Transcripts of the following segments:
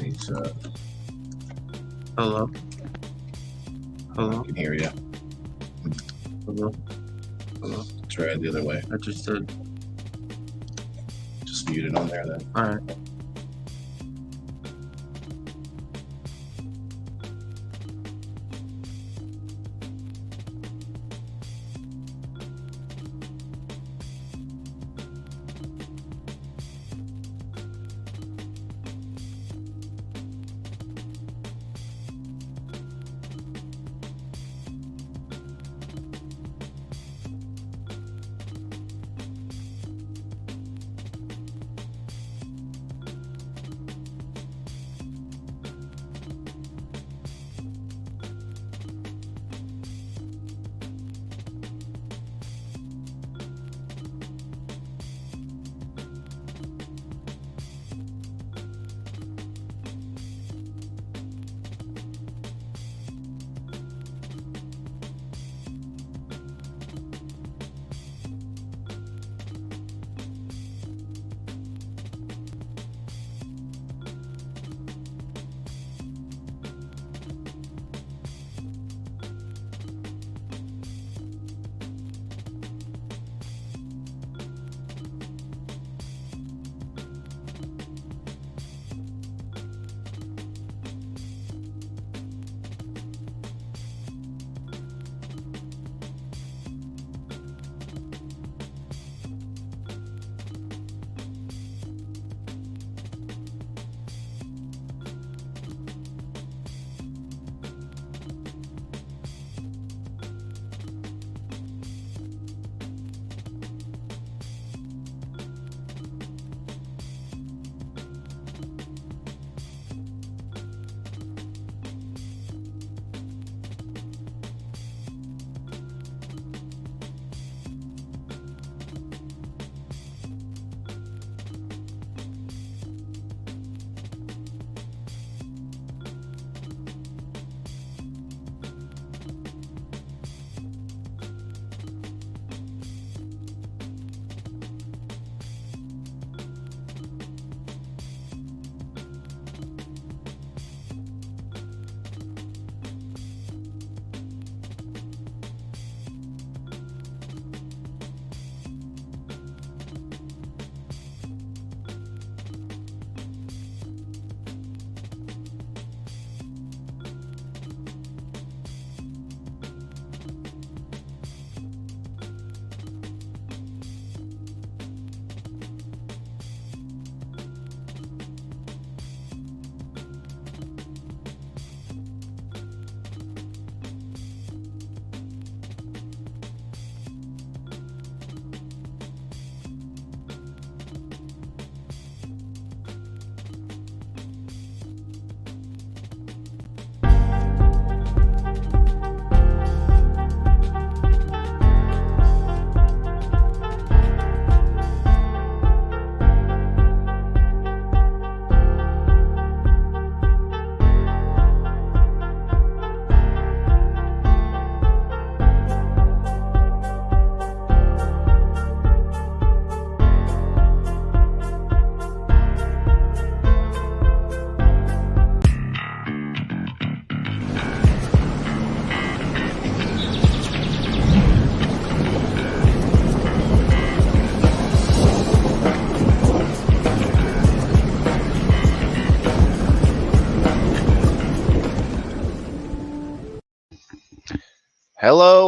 He's Hello. Hello. I can hear you. Hello. Hello. Try it the other way. I just did. Just mute it on there then. All right.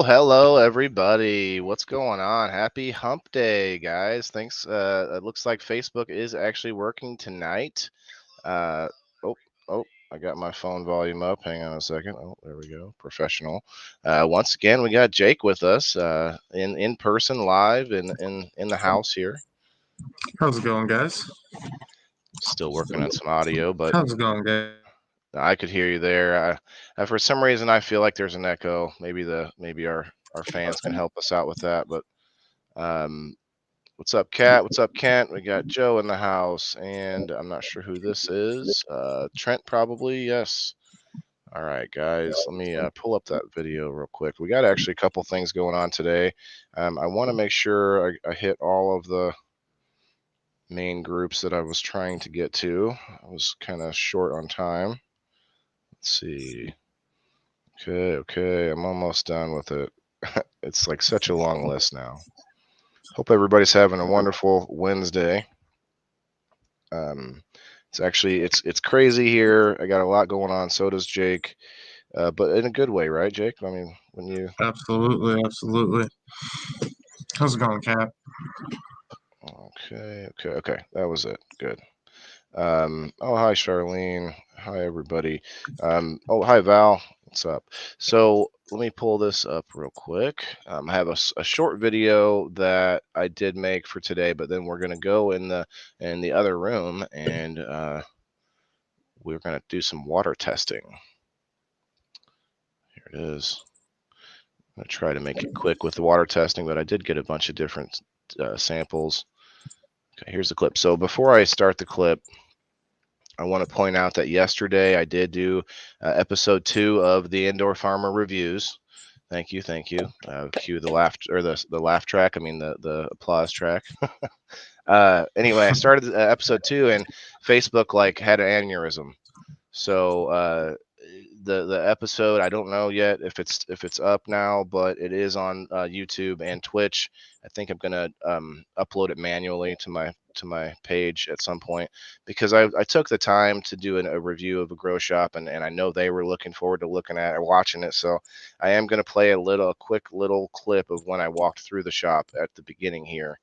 Hello, everybody. What's going on? Happy Hump Day, guys. Thanks. It looks like Facebook is actually working tonight. Oh, I got my phone volume up. Hang on a second. Oh, there we go. Professional. Once again, we got Jake with us in person, live in the house here. How's it going, guys? Still working on some audio, but how's it going, guys? I could hear you there. For some reason, I feel like there's an echo. Maybe our fans can help us out with that. But what's up, Kat? What's up, Kent? We got Joe in the house, and I'm not sure who this is. Trent, probably. Yes. All right, guys. Let me pull up that video real quick. We got actually a couple things going on today. I want to make sure I hit all of the main groups that I was trying to get to. I was kind of short on time. Let's see. Okay, I'm almost done with it. It's like such a long list now. Hope everybody's having a wonderful Wednesday. It's crazy here. I got a lot going on. So does Jake, but in a good way, right, Jake? I mean, when you Absolutely. How's it going, Cap? okay, that was it. Good. Oh, hi, Charlene. Hi, everybody. Oh, hi, Val. What's up? So let me pull this up real quick. I have a short video that I did make for today, but then we're gonna go in the other room and we're gonna do some water testing. Here it is. I'm gonna try to make it quick with the water testing, but I did get a bunch of different samples. Okay, here's the clip. So before I start the clip, I want to point out that yesterday I did do episode 2 of the Indoor Farmer Reviews. Thank you. Cue the laugh or the laugh track. I mean the applause track. Anyway, I started episode 2 and Facebook like had an aneurysm. So the episode, I don't know yet if it's up now, but it is on YouTube and Twitch. I think I'm gonna upload it manually to my page at some point because I took the time to do a review of a grow shop and I know they were looking forward to looking at or watching it. So I am gonna play a quick little clip of when I walked through the shop at the beginning here.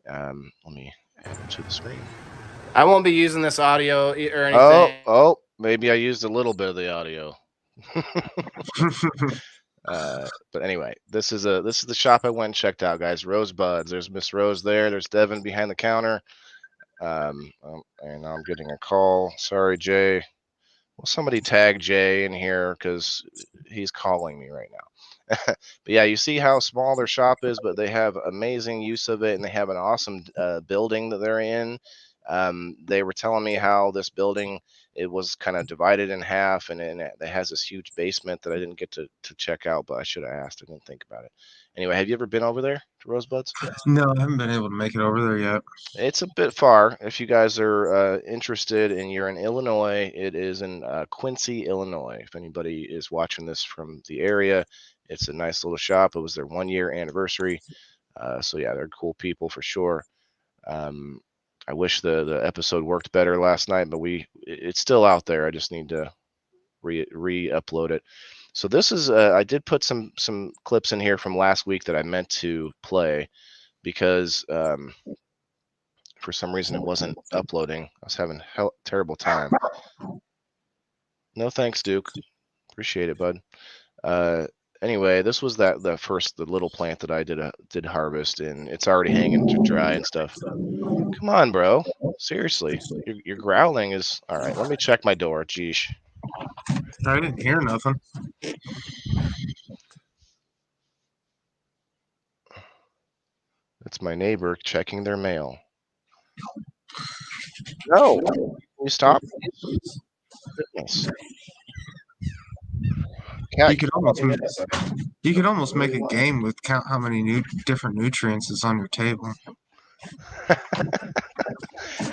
Let me add it to the screen. I won't be using this audio or anything. Oh, maybe I used a little bit of the audio. But anyway, this is the shop I went and checked out, guys. Rosebuds. There's Miss Rose there. There's Devin behind the counter. And now I'm getting a call. Sorry, Jay. Well, somebody tag Jay in here because he's calling me right now. But yeah, you see how small their shop is, but they have amazing use of it, and they have an awesome building that they're in. They were telling me how this building, it was kind of divided in half, and it has this huge basement that I didn't get to check out, but I should have asked. I didn't think about it. Anyway, have you ever been over there to Rosebuds? No, I haven't been able to make it over there yet. It's a bit far. If you guys are interested and you're in Illinois, it is in Quincy, Illinois. If anybody is watching this from the area, it's a nice little shop. It was their 1-year anniversary. So yeah, they're cool people for sure. I wish the episode worked better last night, but it's still out there. I just need to re-upload it. So this is I did put some clips in here from last week that I meant to play because for some reason it wasn't uploading. I was having terrible time. No thanks, Duke. Appreciate it, bud. Anyway, this was the little plant that I did harvest, and it's already hanging to dry and stuff. Come on, bro. Seriously, your growling is all right. Let me check my door. Geesh. I didn't hear nothing. It's my neighbor checking their mail. No, can you stop? Goodness. You could almost make a game with count how many different nutrients is on your table.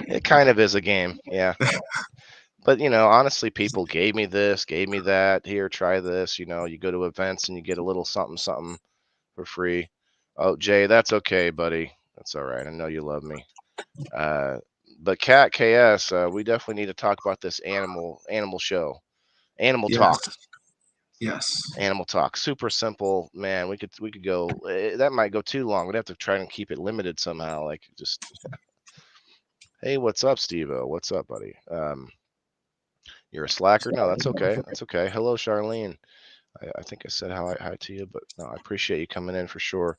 It kind of is a game, yeah. But honestly, people gave me this, gave me that. Here, try this. You go to events and you get a little something for free. Oh, Jay, that's okay, buddy. That's all right. I know you love me. But Cat KS, we definitely need to talk about this animal show, animal talk. Yes. Animal talk. Super simple, man. We could go. That might go too long. We'd have to try and keep it limited somehow. Like just. Hey, what's up, Steve-O? What's up, buddy? You're a slacker? No, that's okay. That's okay. Hello, Charlene. I think I said hi to you, but no, I appreciate you coming in for sure.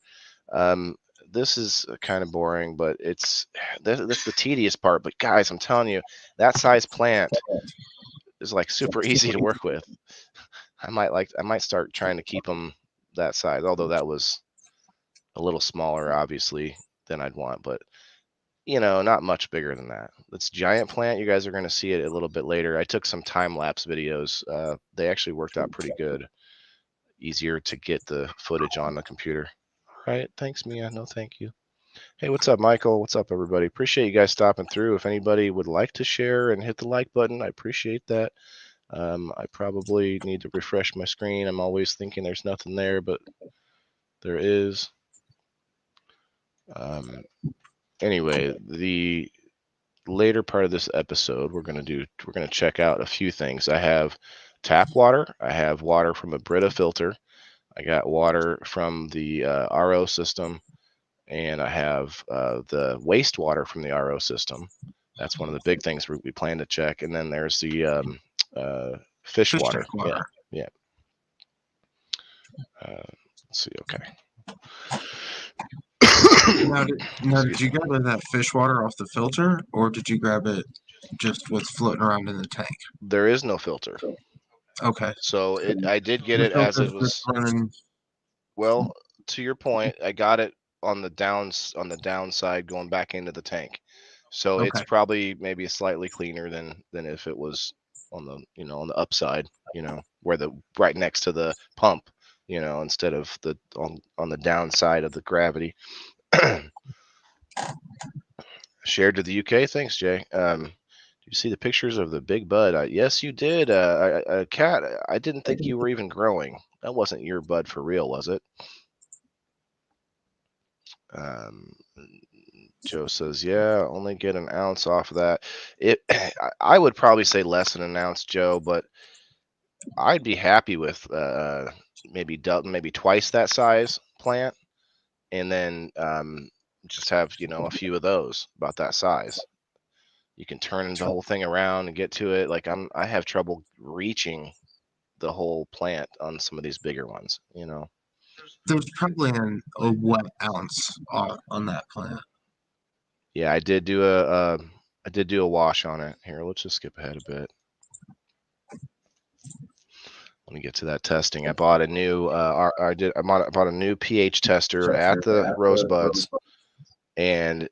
This is kind of boring, but that's the tedious part. But guys, I'm telling you, that size plant is like super easy to work with. I might start trying to keep them that size, although that was a little smaller, obviously, than I'd want, but not much bigger than that. This giant plant, you guys are going to see it a little bit later. I took some time-lapse videos. They actually worked out pretty good. Easier to get the footage on the computer. Right? Thanks, Mia. No, thank you. Hey, what's up, Michael? What's up, everybody? Appreciate you guys stopping through. If anybody would like to share and hit the like button, I appreciate that. I probably need to refresh my screen. I'm always thinking there's nothing there, but there is. Anyway, the later part of this episode, we're gonna check out a few things. I have tap water. I have water from a Brita filter. I got water from the RO system, and I have the wastewater from the RO system. That's one of the big things we plan to check. And then there's the fish water. tank water. Yeah. Let's see. Okay. Now, did you grab that fish water off the filter, or did you grab it just what's floating around in the tank? There is no filter. Okay. So I did get it as it was. Well, to your point, I got it on the downside going back into the tank. So Okay. it's probably maybe slightly cleaner than if it was on the on the upside, where the right next to the pump, instead of the on the downside of the gravity. Shared to the UK. Thanks, Jay. Do you see the pictures of the big bud? Yes, you did. Cat, I didn't think you were even growing. That wasn't your bud for real, was it? Joe says, yeah, only get an ounce off of that. I would probably say less than an ounce, Joe, but I'd be happy with maybe twice that size plant, and then just have a few of those about that size. You can turn the whole thing around and get to it. Like I have trouble reaching the whole plant on some of these bigger ones. There's probably a wet ounce on that plant. Yeah, I did do a wash on it. Here, let's just skip ahead a bit. Let me get to that testing. I bought a new I bought a new pH tester at the Rosebuds, and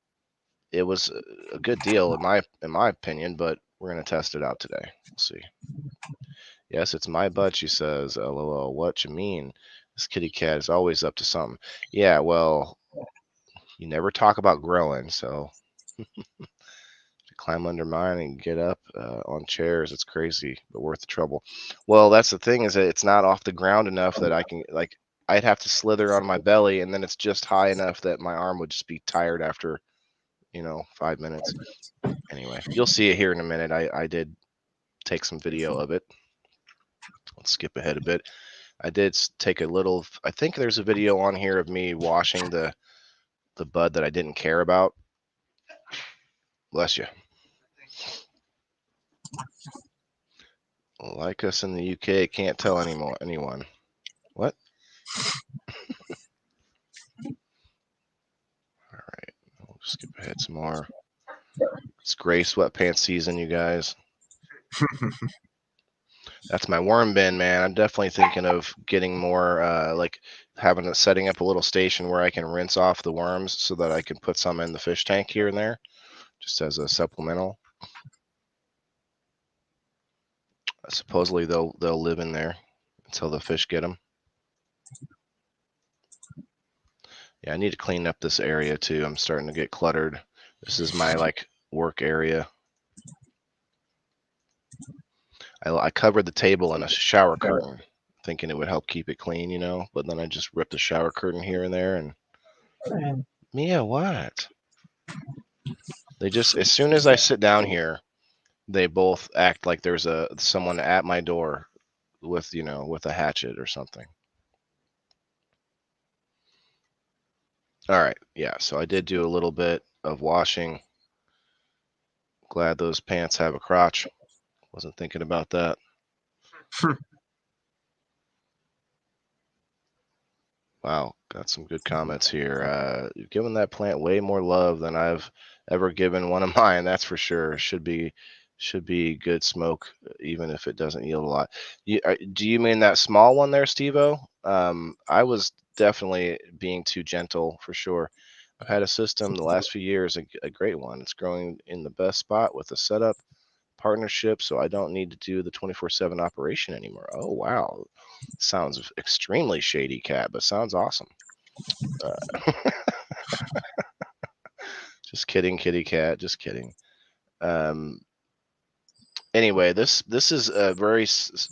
it was a good deal in my opinion, but we're gonna test it out today. We'll see. Yes, it's my butt, she says. LOL. What you mean? This kitty cat is always up to something. Yeah, well, you never talk about growing, so to climb under mine and get up on chairs, it's crazy, but worth the trouble. Well, that's the thing, is that it's not off the ground enough that I can, like, I'd have to slither on my belly, and then it's just high enough that my arm would just be tired after 5 minutes. Anyway, you'll see it here in a minute. I did take some video of it. Let's skip ahead a bit. I did take a little, I think there's a video on here of me washing the bud that I didn't care about. Bless you. Like us in the UK, can't tell anyone. What? All right, we'll skip ahead some more. It's gray sweatpants season, you guys. That's my worm bin, man. I'm definitely thinking of getting more, like setting up a little station where I can rinse off the worms so that I can put some in the fish tank here and there, just as a supplemental. Supposedly they'll live in there until the fish get them. Yeah, I need to clean up this area too. I'm starting to get cluttered. This is my work area. I covered the table in a shower curtain, thinking it would help keep it clean, but then I just ripped the shower curtain here and there, and Mia, what? They just, as soon as I sit down here, they both act like there's someone at my door with a hatchet or something. All right, yeah, so I did do a little bit of washing. Glad those pants have a crotch. Wasn't thinking about that. Wow, got some good comments here. You've given that plant way more love than I've ever given one of mine. That's for sure. Should be good smoke, even if it doesn't yield a lot. Do you mean that small one there, Steve-O? I was definitely being too gentle for sure. I've had a system the last few years, a great one. It's growing in the best spot with a setup partnership, so I don't need to do the 24/7 operation anymore. Oh, wow. Sounds extremely shady, Cat, but sounds awesome. Just kidding, kitty cat. Just kidding. Anyway, this is a very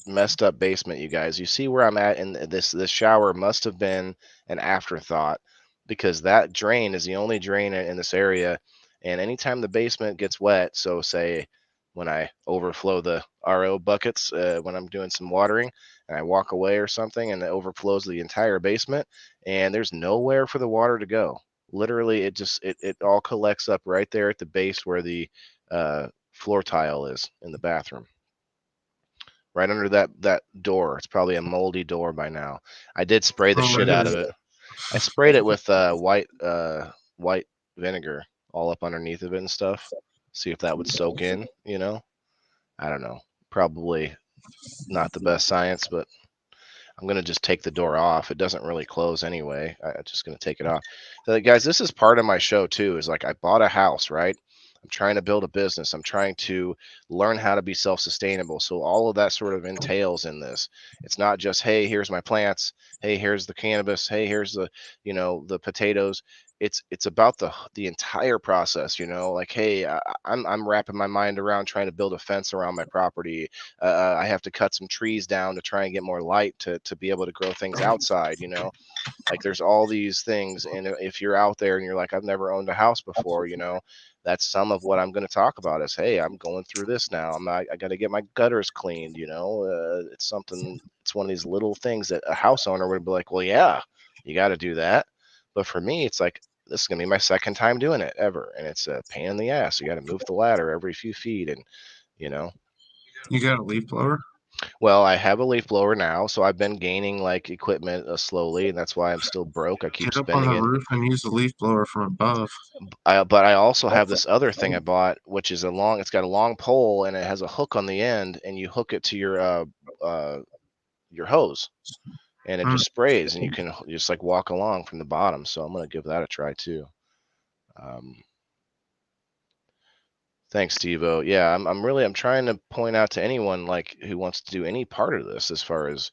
messed up basement, you guys. You see where I'm at, and this shower must have been an afterthought because that drain is the only drain in this area. And anytime the basement gets wet, so say when I overflow the RO buckets when I'm doing some watering and I walk away or something and it overflows the entire basement and there's nowhere for the water to go. Literally, it all collects up right there at the base where the floor tile is in the bathroom, right under that door. It's probably a moldy door by now. I did spray the shit out of it. I sprayed it with white vinegar all up underneath of it and stuff. See if that would soak in, you know. I don't know. Probably not the best science, but I'm going to just take the door off. It doesn't really close anyway. I'm just going to take it off. So, guys, this is part of my show too, is like I bought a house, right? I'm trying to build a business. I'm trying to learn how to be self-sustainable. So all of that sort of entails in this. It's not just, hey, here's my plants. Hey, here's the cannabis. Hey, here's the, the potatoes. It's about the entire process, like, hey, I'm wrapping my mind around trying to build a fence around my property. I have to cut some trees down to try and get more light to be able to grow things outside, like there's all these things. And if you're out there and you're like, I've never owned a house before, that's some of what I'm going to talk about is, hey, I'm going through this now. I got to get my gutters cleaned. It's one of these little things that a house owner would be like, well, yeah, you got to do that. But for me, it's like, this is going to be my second time doing it ever. And it's a pain in the ass. You got to move the ladder every few feet. And, You got a leaf blower? Well, I have a leaf blower now, so I've been gaining like equipment slowly, and that's why I'm still broke. I keep Get up on spending the it. roof and use the leaf blower from above. But I also have this other thing I bought, which is it's got a long pole and it has a hook on the end, and you hook it to your hose, and it just sprays, and you can just like walk along from the bottom. So I'm gonna give that a try too. Thanks, Stevo. Yeah, I'm trying to point out to anyone like who wants to do any part of this as far as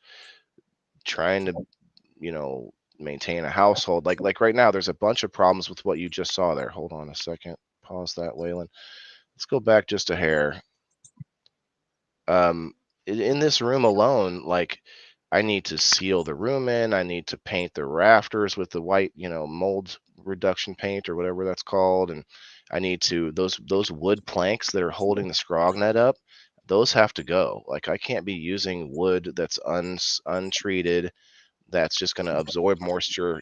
trying to, maintain a household. Like right now, there's a bunch of problems with what you just saw there. Hold on a second. Pause that, Waylon. Let's go back just a hair. In this room alone, like I need to seal the room in. I need to paint the rafters with the white, mold reduction paint or whatever that's called. And I need to, those wood planks that are holding the scrog net up, those have to go. Like I can't be using wood that's untreated, that's just going to absorb moisture,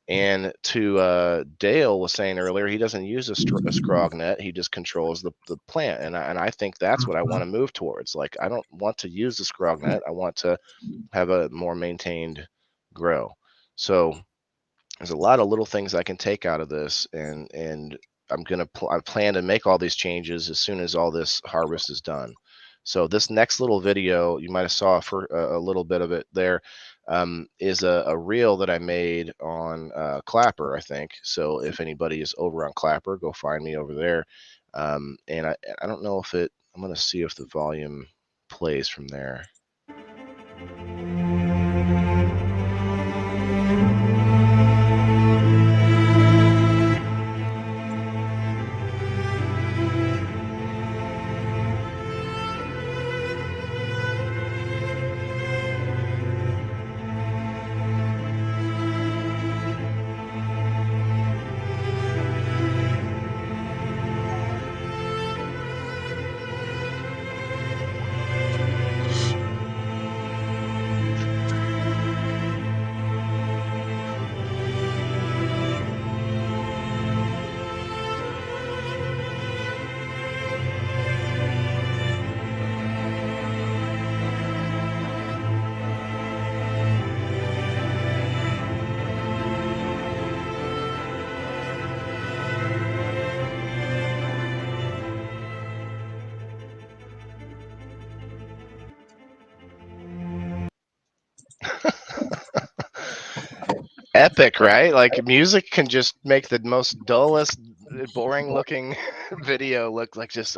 And to Dale was saying earlier, he doesn't use a scrog net. He just controls the plant. And I think that's what I want to move towards. Like, I don't want to use the scrog net. I want to have a more maintained grow. So there's a lot of little things I can take out of this. And I plan to make all these changes as soon as all this harvest is done. So this next little video, you might have saw for a little bit of it there, is a reel that I made on Clapper, I think. So if anybody is over on Clapper, go find me over there. And I don't know if I'm going to see if the volume plays from there. Epic, right? Like music can just make the most dullest, boring looking video look like just,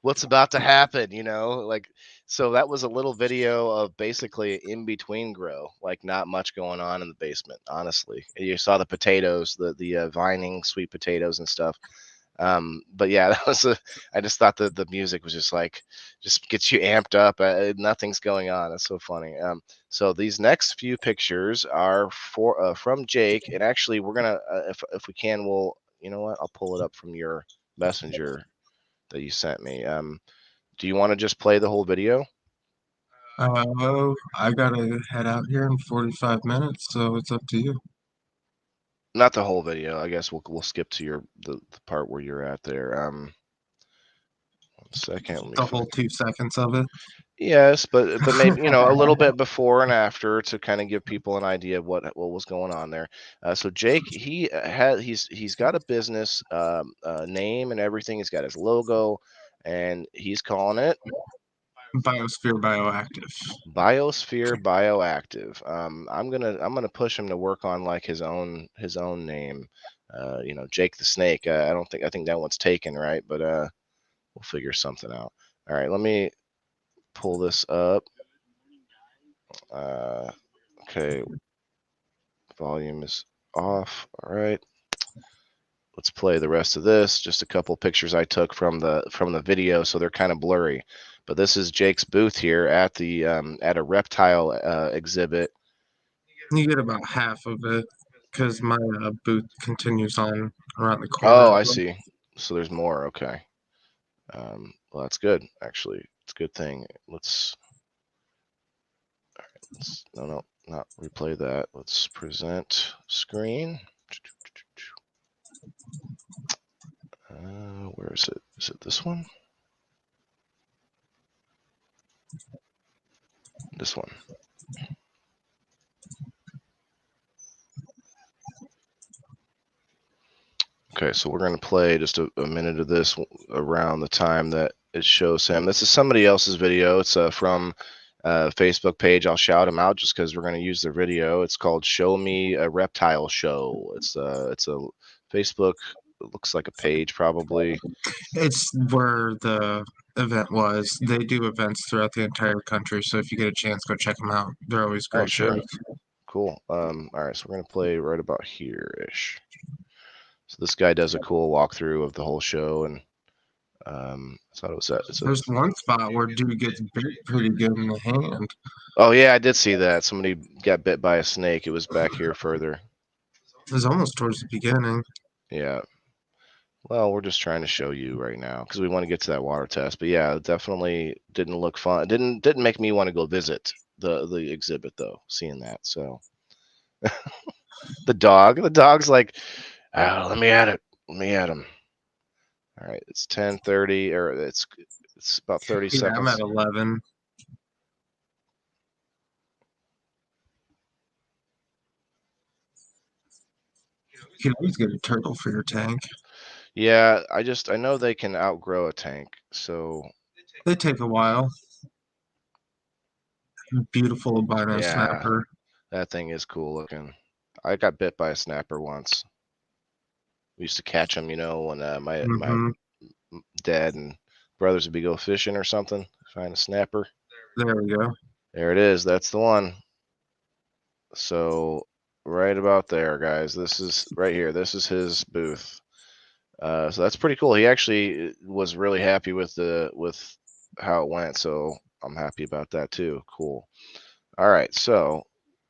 what's about to happen, like So that was a little video of basically in between grow, like not much going on in the basement, honestly. You saw the potatoes, the vining sweet potatoes and stuff. But yeah, that was I just thought that the music was just gets you amped up. Nothing's going on. It's so funny. So these next few pictures are from Jake, and actually we're gonna if we can, we'll, you know what, I'll pull it up from your messenger that you sent me. Do you want to just play the whole video? I gotta head out here in 45 minutes, so it's up to you. Not the whole video. I guess we'll skip to the part where you're at there. 1 second. Let me The whole 2 seconds of it. Yes, but maybe, you know, a little bit before and after to kind of give people an idea of what was going on there. So Jake, he's got a business name and everything. He's got his logo, and he's calling it Biosphere Bioactive. Biosphere Bioactive. I'm gonna push him to work on like his own name. You know, Jake the Snake. I think that one's taken, right? But we'll figure something out. All right, let me pull this up. Okay, volume is off. All right, let's play the rest of this. Just a couple pictures I took from the video, so they're kind of blurry. But this is Jake's booth here at the at a reptile exhibit. You get about half of it because my booth continues on around the corner. Oh, I see. So there's more. Okay. Well, that's good. Actually, it's a good thing. Let's no, not replay that. Let's present screen. Where is it? Is it this one? This one. Okay, so we're going to play just a minute of this around the time that it shows him. This is somebody else's video. It's from Facebook page. I'll shout him out just because we're going to use their video. It's called "Show Me a Reptile Show." It's a Facebook. It looks like a page probably. It's where the event was. They do events throughout the entire country, so if you get a chance, go check them out. They're always great Oh, sure. shows. Cool. All right, so we're going to play right about here-ish. So this guy does a cool walkthrough of the whole show, and I thought it was that. There's one spot where dude gets bit pretty good in the hand. Oh yeah, I did see that. Somebody got bit by a snake. It was back here further. It was almost towards the beginning. Yeah. Well, we're just trying to show you right now because we want to get to that water test. But yeah, it definitely didn't look fun. It didn't make me want to go visit the exhibit though. Seeing that, so the dog's like, oh, let me at it. Let me at him. All right, it's 10:30, or it's about 30 Yeah, seconds. I'm at 11. You can always get a turtle for your tank. Yeah, I know they can outgrow a tank, so They take a while. Beautiful albino yeah, snapper. that thing is cool looking. I got bit by a snapper once. We used to catch them, you know, when my dad and brothers would be go fishing or something, find a snapper. There we go. There it is. That's the one. So right about there, guys. This is right here. This is his booth. So that's pretty cool. He actually was really happy with how it went. So I'm happy about that too. Cool. All right. So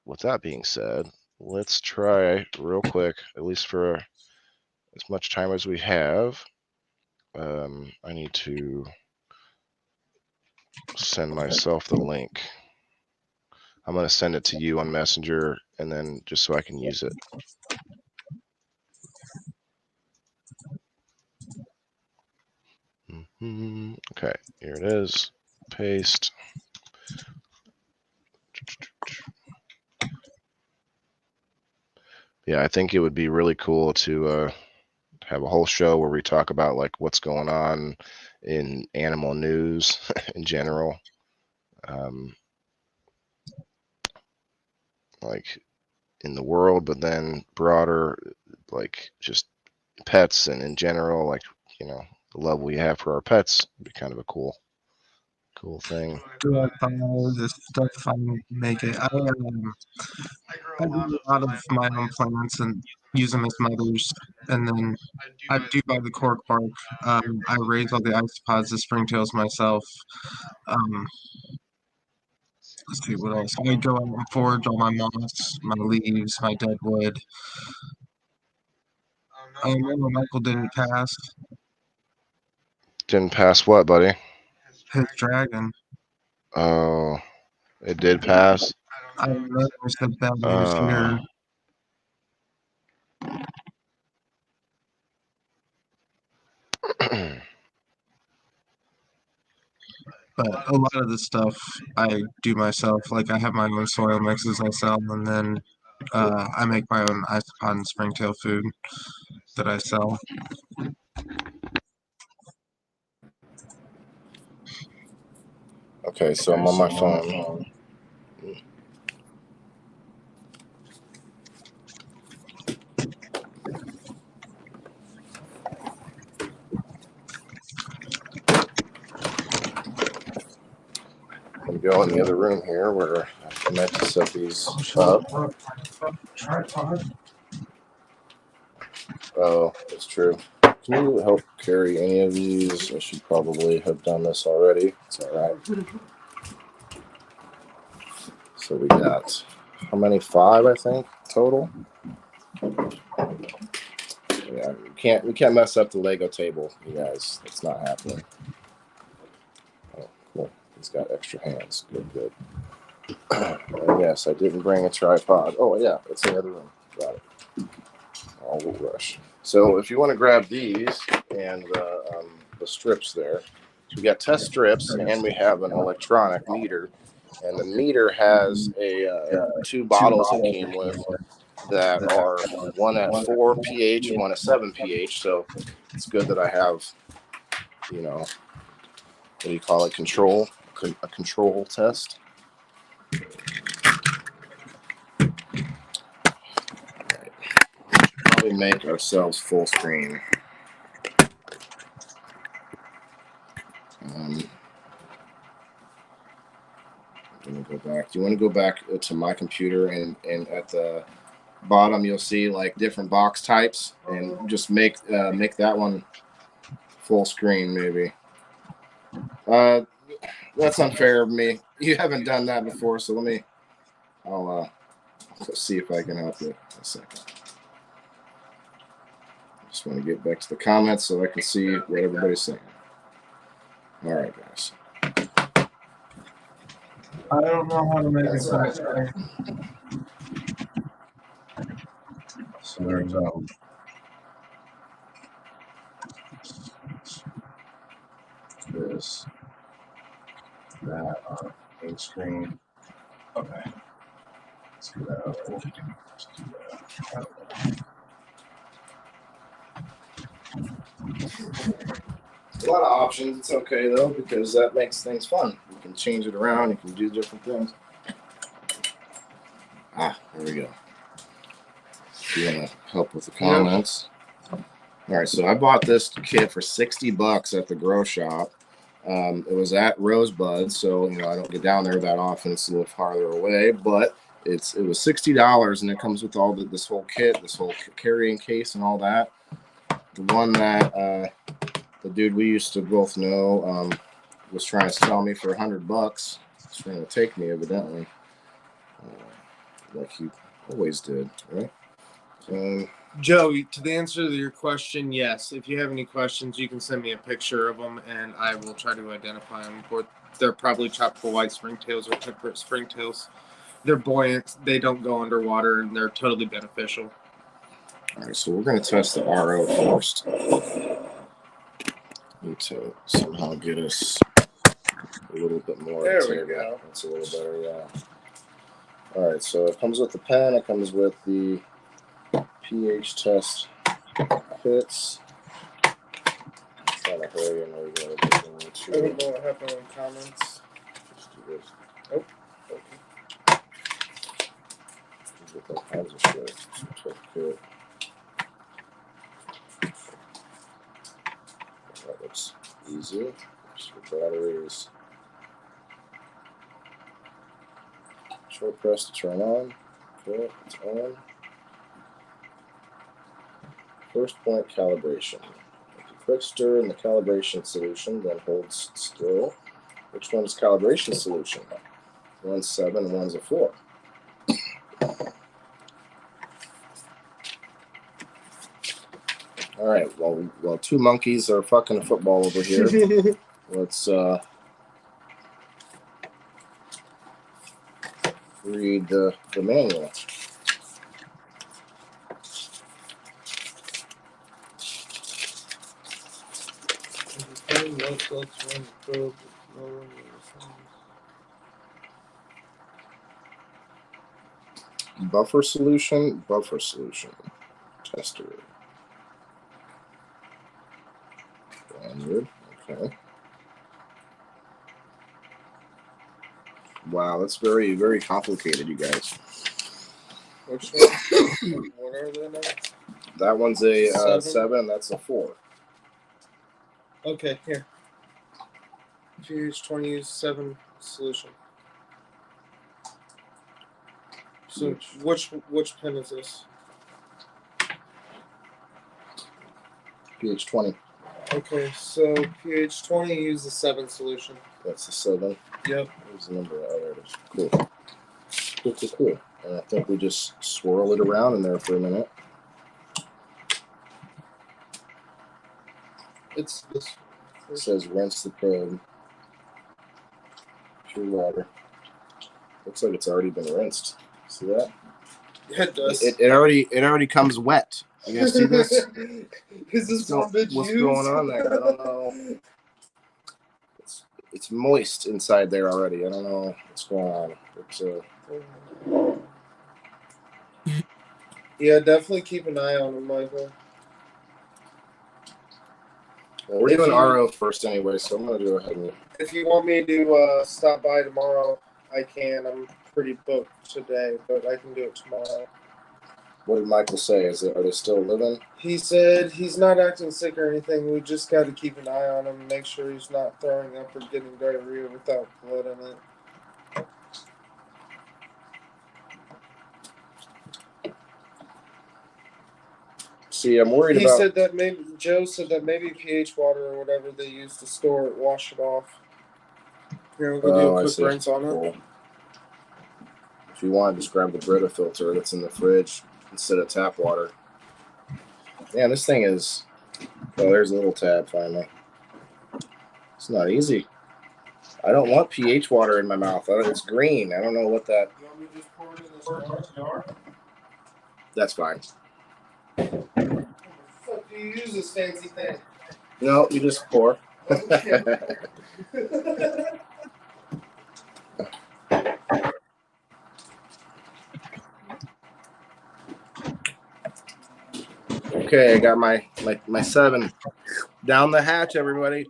with that being said, let's try real quick, at least for as much time as we have. I need to send myself the link. I'm going to send it to you on Messenger, and then just so I can use it. Okay, here it is. Paste. Yeah, I think it would be really cool to have a whole show where we talk about like what's going on in animal news in general. Like in the world, but then broader, like just pets and in general, like, you know, the love we have for our pets would be kind of a cool Cool thing. Do I follow this stuff? I make it. I grew a lot of my own plants and use them as mothers, and then I do buy the cork bark. I raise all the isopods, the springtails myself. Let's see what else. I go out and forage all my moss, my leaves, my dead wood. Remember Michael didn't pass Didn't pass what, buddy? his dragon. Oh, it did pass. I don't know. There's the bell. He was here. But a lot of the stuff I do myself. Like I have my own soil mixes I sell, and then I make my own isopod and springtail food that I sell. Okay, so I'm on my phone. I'm going to go in the other room here where I meant to set these up. Oh, that's true. Can you help carry any of these? I should probably have done this already. It's all right. So we got, how many? 5, I think, total. Yeah, we can't mess up the Lego table, you guys. It's not happening. Oh, cool. He's got extra hands. Good. And yes, I didn't bring a tripod. Oh, yeah, it's in the other room. Got it. I'll rush. So if you want to grab these and the strips there, so we got test strips and we have an electronic meter. And the meter has a 2 bottles it came with that are one at 4 pH and one at 7 pH. So it's good that I have, you know, what do you call it? A control test. Probably make ourselves full screen. I'm gonna go back. Do you want to go back to my computer and at the bottom you'll see like different box types and just make that one full screen maybe. That's unfair of me. You haven't done that before, so I'll see if I can help you in a second. Just want to get back to the comments so I can see what everybody's saying. All right, guys. I don't know how to make it full screen. So there's this, that on main screen. Okay. Let's do that. Let's do that. A lot of options. It's okay though because that makes things fun. You can change it around. You can do different things. There we go. If you want to help with the comments. Yep. All right, so I bought this kit for $60 at the grow shop. It was at Rosebud, so I don't get down there that often. It's a little farther away, but it was $60, and it comes with all this whole kit, this whole carrying case, and all that. The one that the dude we used to both know was trying to sell me for $100. He's trying to take me, evidently, like he always did, right? Joe, to the answer to your question, yes. If you have any questions, you can send me a picture of them, and I will try to identify them. They're probably tropical white springtails or temperate springtails. They're buoyant. They don't go underwater, and they're totally beneficial. All right, so we're going to test the RO first. Need to somehow get us a little bit more. There we go. That's a little better, yeah. All right, so it comes with the pen. It comes with the pH test kits. I'm trying to hurry and we're going to get into. I don't know what happened in comments. Just do this. Oh, okay. Get all kinds of shit. Test kit. That looks easy. Just for batteries. Short press to turn on. Okay, it's on. First point calibration. Make a quick stir in the calibration solution, then hold still. Which one's calibration solution? One's 7, one's a 4. All right. While two monkeys are fucking football over here, let's read the manual. Buffer solution, tester. Lanyard, okay. Wow, that's very, very complicated, you guys. Which one? What are they now? That one's a 7, that's a 4. Okay, here. GH20 7 solution. So which pin is this? pH 20. Okay, so pH 20 use the 7 solution. That's the 7. Yep. There's the number. Oh, there it is. Cool. Cool. And I think we just swirl it around in there for a minute. It's this. It says rinse the probe. Pure water. Looks like it's already been rinsed. See that? Yeah, it does. It already comes wet. You guys see this? Is this one bitch What's used? going on there? I don't know. It's moist inside there already. I don't know what's going on. It's Yeah, definitely keep an eye on him, Michael. well, we're doing RO first anyway, so I'm gonna go ahead and. If you want me to stop by tomorrow, I can. I'm pretty booked today, but I can do it tomorrow. What did Michael say? Are they still living? He said he's not acting sick or anything. We just got to keep an eye on him and make sure he's not throwing up or getting diarrhea without blood in it. See, I'm worried about. Said that maybe Joe said that maybe pH water or whatever they use to store it, wash it off. Here, we'll go do a quick rinse on it. Cool. If you want, just grab the Brita filter that's in the fridge instead of tap water. Man, this thing is. Oh, there's a little tab finally. It's not easy. I don't want pH water in my mouth. It's green. I don't know what that. You want me to just pour it in this jar? That's fine. What the fuck do you use this fancy thing? No, you just pour. Okay. Okay, I got my 7 down the hatch, everybody.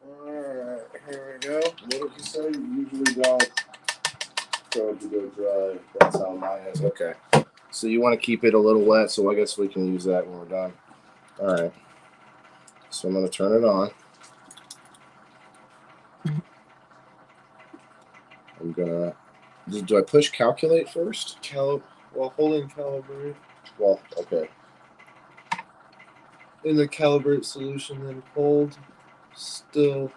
Alright, here we go. What did you say? You usually don't probe to go dry. That's how mine is. Okay. So you want to keep it a little wet, so I guess we can use that when we're done. All right. So I'm going to turn it on. I'm going to... Do I push calculate first? While holding calibrate. Well, okay. In the calibrate solution, then hold still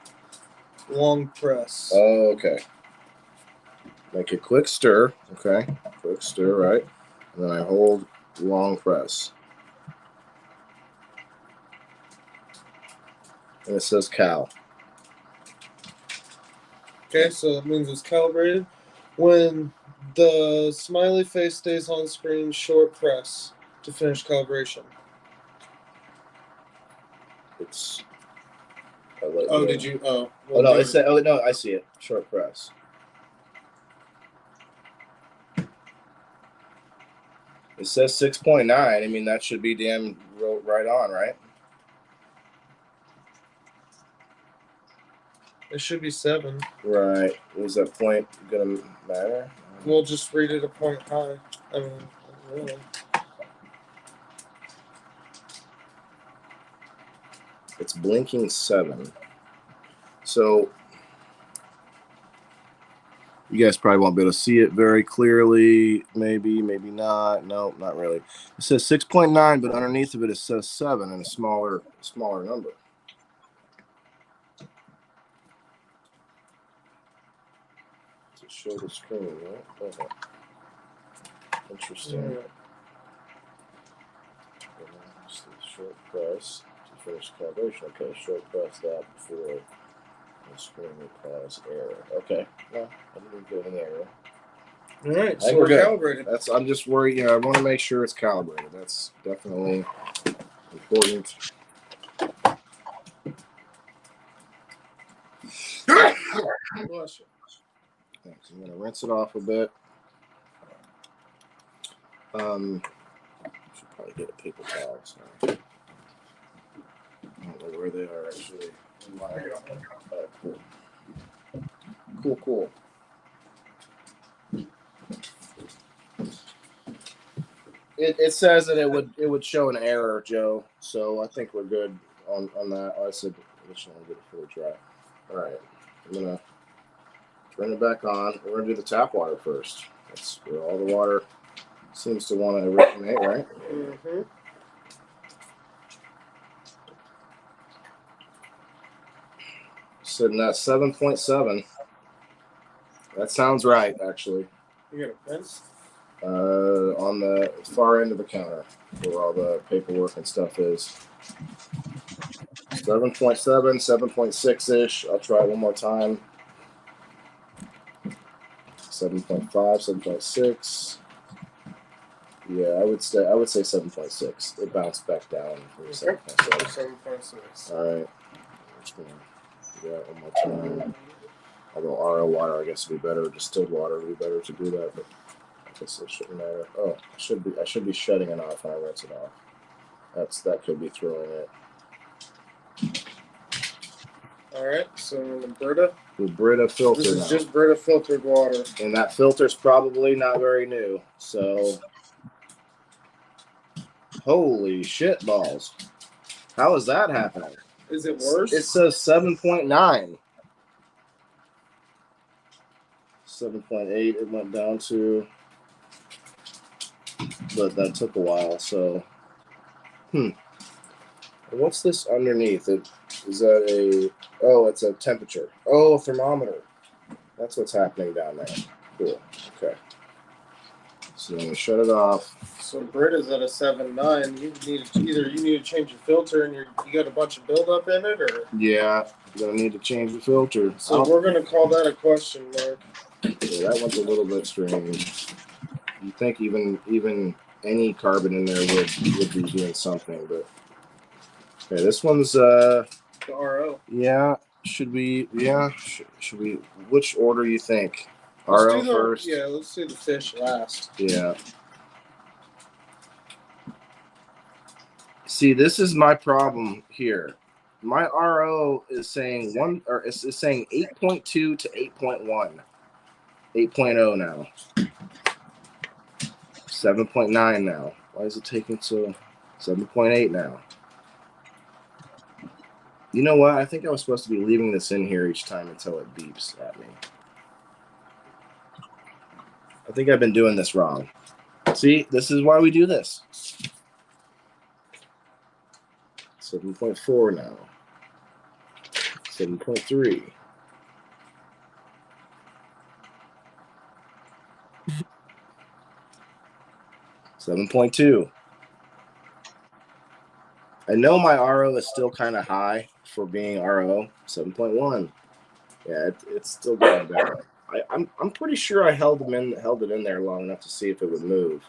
long press. Oh, okay. Make a quick stir. Okay. Quick stir, right? And then I hold long press. And it says cal. Okay, so that means it's calibrated. When the smiley face stays on screen, short press to finish calibration. It's. Did you? Oh. Well, no, it said. Oh no, I see it. Short press. It says 6.9. I mean, that should be damn right on, right? It should be 7. Right. Was that point gonna matter? We'll just read it a point high. I mean, really. It's blinking 7. So You guys probably won't be able to see it very clearly. Maybe, maybe not. No, not really. It says 6.9, but underneath of it says 7 and a smaller number. To show the screen, right? Okay. Interesting. Short press to finish calibration. Okay, short press that before the screen will cause error. Okay, no, I didn't get an error. All right, I think so we're good. calibrated. I'm just worried. I want to make sure it's calibrated. That's definitely important. Bless you. Thanks. I'm gonna rinse it off a bit. Should probably get a paper towel. Sorry. I don't know where they are actually. Cool. Cool. It says that it would show an error, Joe. So I think we're good on that. I said let's get it fully dry. All right, I'm gonna turn it back on. We're gonna do the tap water first. That's where all the water seems to want to originate, right? Mm-hmm. Sitting at 7.7. That sounds right, actually. You got a pen? On the far end of the counter, where all the paperwork and stuff is. 7.7, 7.6-ish. I'll try it one more time. 7.5, 7.6. Yeah, I would say 7.6. It bounced back down from 7.7. 7.6. All right. Just gonna do that one more time. Although RO water, I guess would be better. Distilled water would be better to do that, but I guess it shouldn't matter. Oh, I should be shutting it off when I rinse it off. That could be throwing it. All right, so the Brita. The Brita filter. This is now. just Brita filtered water. And that filter's probably not very new. So, holy shit balls. How is that happening? Is it worse? It says 7.9. 7.8 it went down to. But that took a while, so. What's this underneath? Is that a. Oh, it's a temperature. Oh, a thermometer. That's what's happening down there. Cool. Okay. So I'm going to shut it off. So Brita's at a 7.9. You need to change your filter, and you got a bunch of buildup in it, or Yeah, you're going to need to change the filter. so we're going to call that a question mark. Yeah, that one's a little bit strange. You think even any carbon in there would be doing something, but okay, this one's The RO. yeah. Should we? Yeah. Should we? Which order you think? Let's RO do first. Yeah, let's do the fish last. Yeah. See, this is my problem here. My RO is saying it's saying 8.2 to 8.1. 8.0 now. 7.9 now. Why is it taking so 7.8 now? You know what? I think I was supposed to be leaving this in here each time until it beeps at me. I think I've been doing this wrong. See, this is why we do this. 7.4 now. 7.3. $7.2. I know my RO is still kind of high for being RO. 7.1. Yeah, it's still going down. I'm pretty sure I held it in there long enough to see if it would move.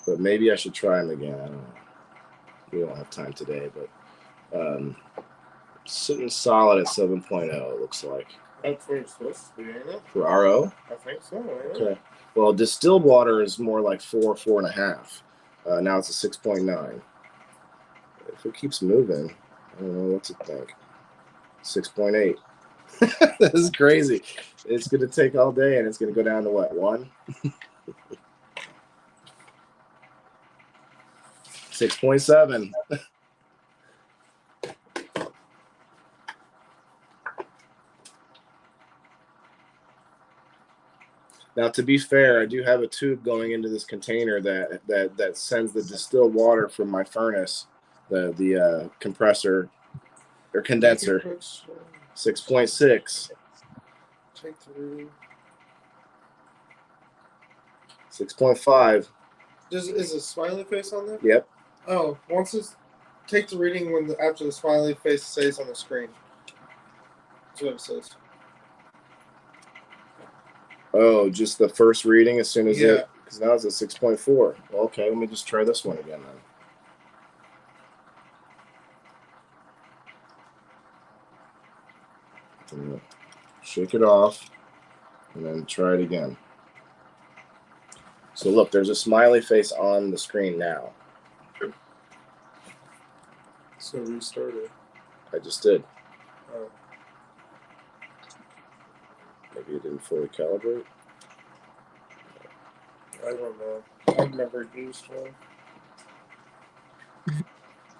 But maybe I should try them again. I don't know. We don't have time today, but sitting solid at 7.0, it looks like. That's what it's supposed to be, ain't it? For RO? I think so, ain't it? Okay. Well, distilled water is more like 4.5. Now it's a 6.9. If it keeps moving, I don't know what to think. 6.8. This is crazy. It's going to take all day, and it's going to go down to what, 1? 6.7. Now, to be fair, I do have a tube going into this container that sends the distilled water from my furnace, the compressor or condenser, 6.6. Take the reading. 6.5. Is a smiley face on there? Yep. Oh, once it's take the reading after the smiley face stays on the screen. That's what it says. Oh, just the first reading as soon as Yeah. it, because now it's at 6.4. Well, okay, let me just try this one again then. Shake it off, and then try it again. So look, there's a smiley face on the screen now. So restart it. I just did. Oh. Maybe it didn't fully calibrate. I don't know. I've never used one.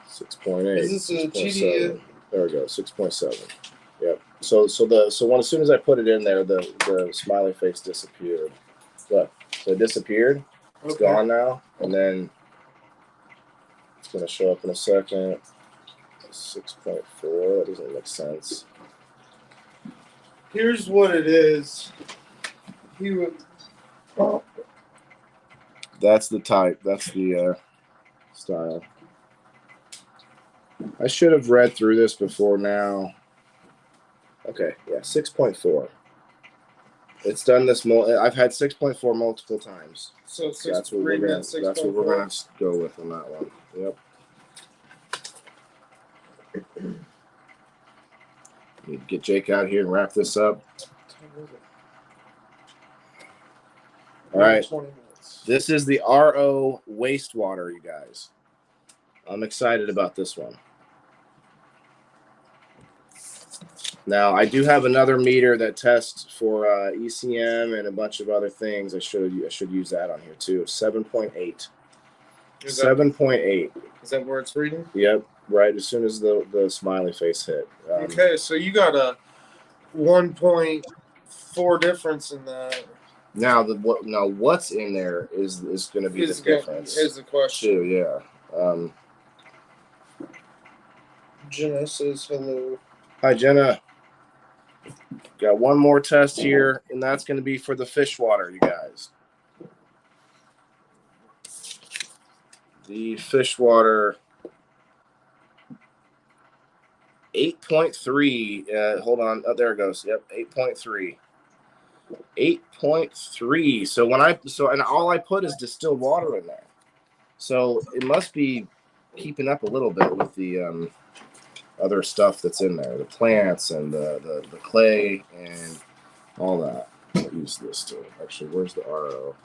6.8. Is this a 6.7. There we go. 6.7. Yep. So as soon as I put it in there, the smiley face disappeared. Look, so it disappeared. It's gone now, and then it's gonna show up in a second. 6.4. That doesn't make sense. Here's what it is. He would. Oh. That's the type. That's the style. I should have read through this before now. Okay, yeah, 6.4. It's done this. I've had 6.4 multiple times. So That's what we're gonna go with on that one. Yep. Need to get Jake out here and wrap this up. All right. 20 minutes. This is the RO wastewater, you guys. I'm excited about this one. Now, I do have another meter that tests for ECM and a bunch of other things. I should use that on here too. 7.8. 7.8. Is that where it's reading? Yep. Right as soon as the smiley face hit. Okay, so you got a 1.4 difference in that. Now what's in there is going to be the difference. Is the question. Too, yeah. Jenna says hello. Hi, Jenna. Got one more test here, and that's going to be for the fish water, you guys. The fish water 8.3. Hold on. Oh, there it goes. Yep, 8.3. 8.3. So and all I put is distilled water in there. So it must be keeping up a little bit with the other stuff that's in there, the plants and the clay and all that. I'll use this too. Actually, where's the RO? Oh,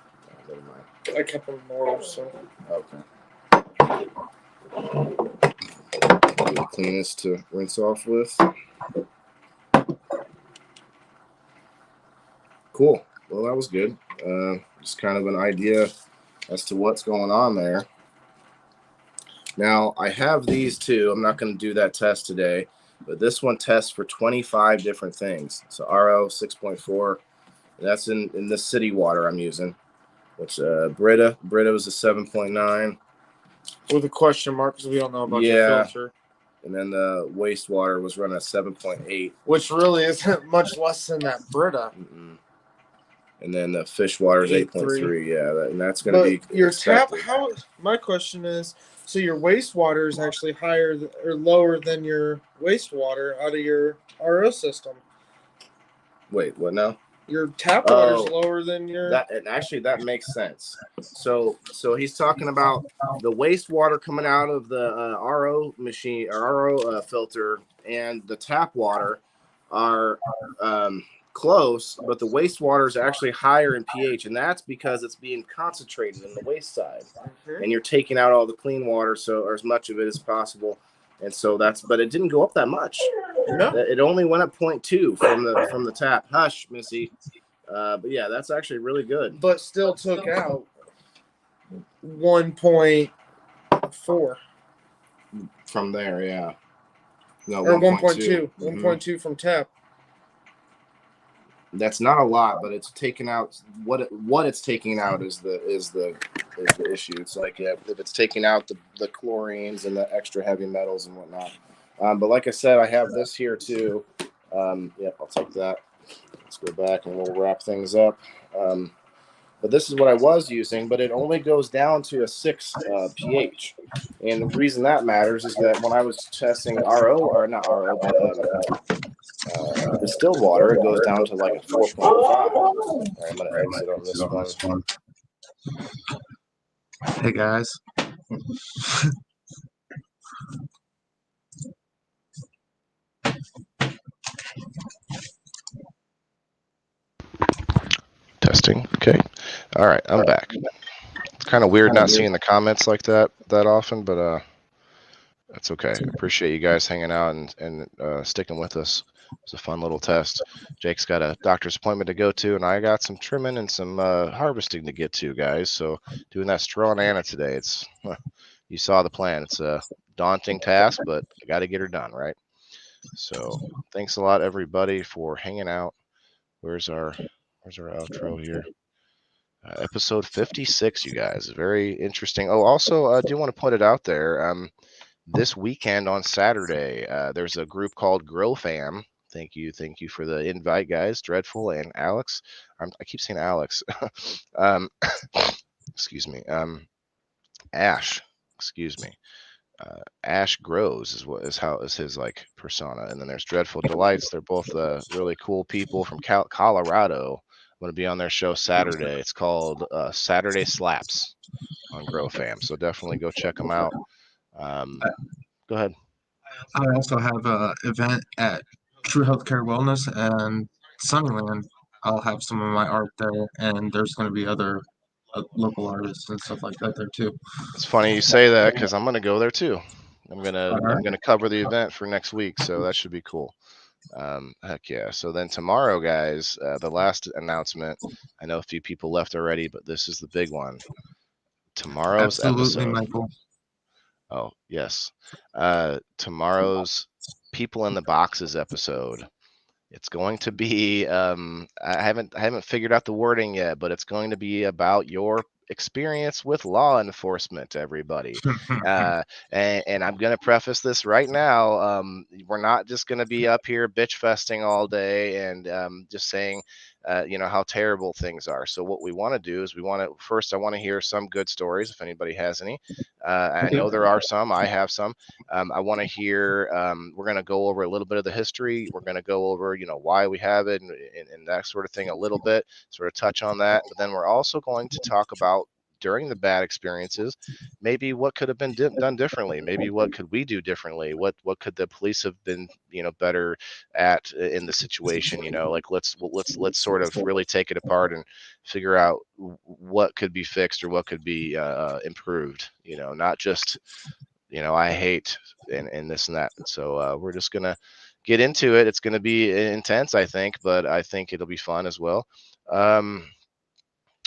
never mind. I kept them more, so. Okay. The cleanest to rinse off with. Cool. Well, that was good. Just kind of an idea as to what's going on there. Now, I have these two. I'm not going to do that test today, but this one tests for 25 different things. So RO 6.4. That's in the city water I'm using, which Brita was a 7.9. With a question mark because we don't know about your filter. And then the wastewater was running a 7.8. Which really isn't much less than that Brita. Mm-mm. And then the fish water is 8.3. Yeah, and that's going to be your expected. tap. My question is, so your wastewater is actually higher or lower than your wastewater out of your RO system? Wait, what now? Your tap water is lower than your. That makes sense. So he's talking about the wastewater coming out of the RO machine or RO filter and the tap water are close, but the wastewater is actually higher in pH, and that's because it's being concentrated in the waste side, and you're taking out all the clean water, or as much of it as possible, and so but it didn't go up that much. No. It only went up 0.2 from the tap. Hush, Missy. But yeah, that's actually really good. But still took out 1.4 from there, yeah. No, or 1.2. 1.2 1.2 from tap. That's not a lot, but it's taken out what it's taking out is the issue. It's like if it's taking out the chlorines and the extra heavy metals and whatnot. But like I said, I have this here too. Yep, I'll take that. Let's go back and we'll wrap things up. But this is what I was using, but it only goes down to a 6 pH. And the reason that matters is that when I was testing RO, or not RO, but distilled water, it goes down to like a 4.5. All right, I'm going to exit on this one. Hey guys. Testing. Okay. All right, I'm back. It's kind of weird not seeing the comments like that often, but that's okay. Appreciate you guys hanging out and sticking with us. It's a fun little test. Jake's got a doctor's appointment to go to, and I got some trimming and some harvesting to get to, guys. So doing that straw and Anna today, it's you saw the plan. It's a daunting task, but I got to get her done, right? So thanks a lot, everybody, for hanging out. Where's our outro here? Episode 56, you guys. Very interesting. Oh, also, I do want to put it out there. This weekend on Saturday, there's a group called Grow Fam. Thank you for the invite, guys. Dreadful and Alex. I keep saying Alex. Excuse me. Ash. Excuse me. Ash Grows is his like persona, and then there's Dreadful Delights. They're both really cool people from Colorado. I'm going to be on their show Saturday. It's called Saturday Slaps on Grow Fam. So definitely go check them out. Go ahead. I also have an event at True Healthcare Wellness and Sunnyland. I'll have some of my art there, and there's going to be other local artists and stuff like that there too. It's funny you say that because I'm going to go there too. I'm gonna cover the event for next week, so that should be cool. Heck yeah. So then tomorrow, guys, the last announcement. I know a few people left already, but this is the big one. Tomorrow's Absolutely, episode. Michael. Oh, yes. Tomorrow's People in the Boxes episode. It's going to be I haven't figured out the wording yet, but it's going to be about your experience with law enforcement, everybody. And I'm going to preface this right now. We're not just going to be up here bitch festing all day and just saying how terrible things are. So what we want to do is I want to hear some good stories if anybody has any. I know there are some. I have some. I want to hear. We're going to go over a little bit of the history. We're going to go over why we have it and that sort of thing a little bit. Sort of touch on that. But then we're also going to talk about during the bad experiences, maybe what could have been done differently. Maybe what could we do differently? What could the police have been better at in the situation? Like let's sort of really take it apart and figure out what could be fixed or what could be improved. Not just I hate and this and that. So we're just gonna get into it. It's gonna be intense, I think, but I think it'll be fun as well.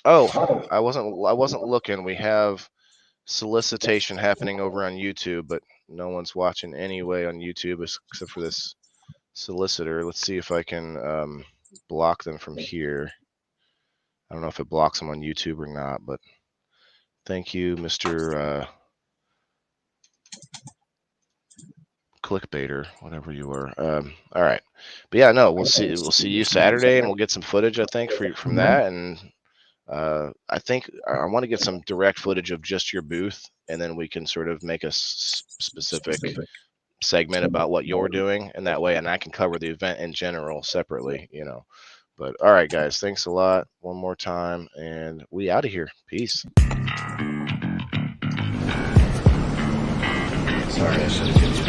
Oh, I wasn't looking. We have solicitation happening over on YouTube, but no one's watching anyway on YouTube except for this solicitor. Let's see if I can block them from here. I don't know if it blocks them on YouTube or not, but thank you, Mr. Clickbaiter, whatever you were. All right, but yeah, no, we'll see you Saturday, and we'll get some footage, I think, from that. And I think I want to get some direct footage of just your booth, and then we can sort of make a specific segment about what you're doing, and that way, and I can cover the event in general separately, But all right, guys, thanks a lot one more time, and we out of here. Peace. Sorry, I should have